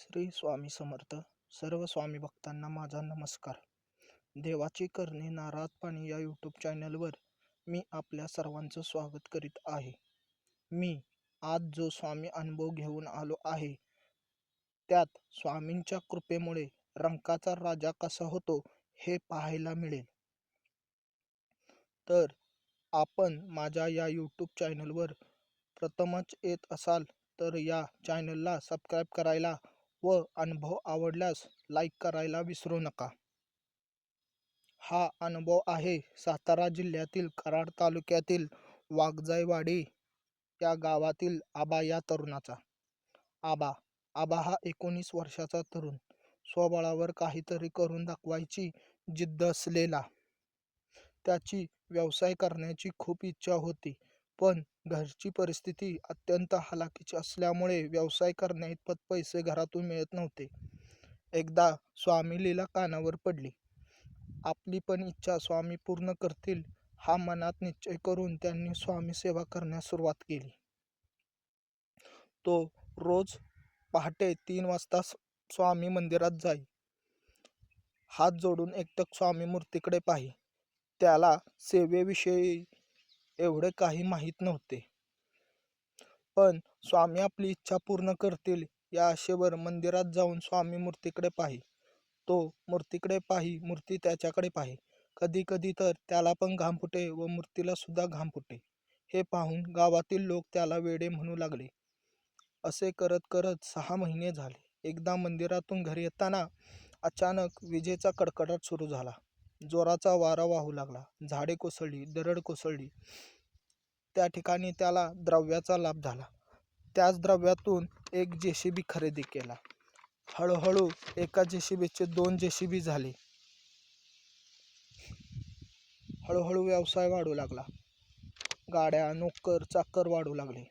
श्री स्वामी समर्थ. सर्व स्वामी भक्तांना माझा नमस्कार. देवाची करणी नारळात पाणी या यूट्यूब चॅनलवर मी आपल्या सर्वांचं स्वागत करीत आहे. मी आज जो स्वामी अनुभव घेऊन आलो आहे त्यात स्वामींच्या कृपेमुळे रंकाचा राजा कसा होतो हे पाहायला मिळेल. तर आपण माझ्या या यूट्यूब चॅनलवर प्रथमच येत असाल तर या चॅनलला सबस्क्राईब करायला व अनुभव आवडल्यास लाईक करायला विसरू नका. हा अनुभव आहे सातारा जिल्ह्यातील कराड तालुक्यातील वाघजाईवाडी या गावातील आबा या तरुणाचा. आबा हा 19 वर्षाचा तरुण, स्वबळावर काहीतरी करून दाखवायची जिद्द असलेला. त्याची व्यवसाय करण्याची खूप इच्छा होती, पण घरची परिस्थिती अत्यंत हलाखीची असल्यामुळे व्यवसाय करण्याइतपत पैसे घरातून मिळत नव्हते. एकदा स्वामी लीला कानावर पडली. आपली पण इच्छा स्वामी पूर्ण करतील हा मनात निश्चय करून त्यांनी स्वामी सेवा करण्यास सुरुवात केली. तो रोज पहाटे 3 वाजता स्वामी मंदिरात जाई. हात जोडून एकटक स्वामी मूर्तीकडे पाही. त्याला सेवेविषयी एवढे काही माहीत नव्हते, पण स्वामी आपली इच्छा पूर्ण करतील या आशेवर मंदिरात जाऊन स्वामी मूर्तीकडे पाही. तो मूर्तीकडे पाही, मूर्ती त्याच्याकडे पाही. कधी कधी तर त्याला पण घाम फुटे व मूर्तीला सुद्धा घाम फुटे. हे पाहून गावातील लोक त्याला वेडे म्हणू लागले. असे करत करत 6 महिने झाले. एकदा मंदिरातून घरी येताना अचानक विजेचा कडकडाट सुरू झाला. जोराचा वारा वाहू लागला. झाडे कोसळली, दरड कोसळली. त्या ठिकाणी त्याला द्रव्याचा लाभ झाला. त्याच द्रव्यातून एक जेसीबी खरेदी केला. हळूहळू एका जेसीबीचे 2 जेसीबी झाले. हळूहळू व्यवसाय वाढू लागला. गाड्या, नोकर, चाकर वाढू लागले.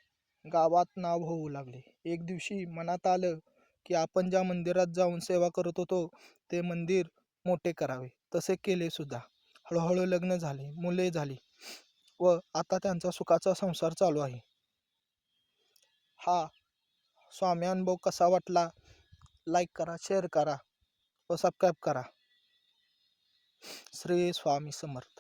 गावात नाव होऊ लागले. एक दिवशी मनात आलं की आपण ज्या मंदिरात जाऊन सेवा करत होतो ते मंदिर मोठे करावे. तसे केले सुद्धा. हळूहळू लग्न झाले, मुले झाली व आता त्यांचा सुखाचा संसार चालू आहे. हा स्वामी अनुभव कसा वाटला लाईक करा, शेअर करा व सबस्क्राईब करा. श्री स्वामी समर्थ.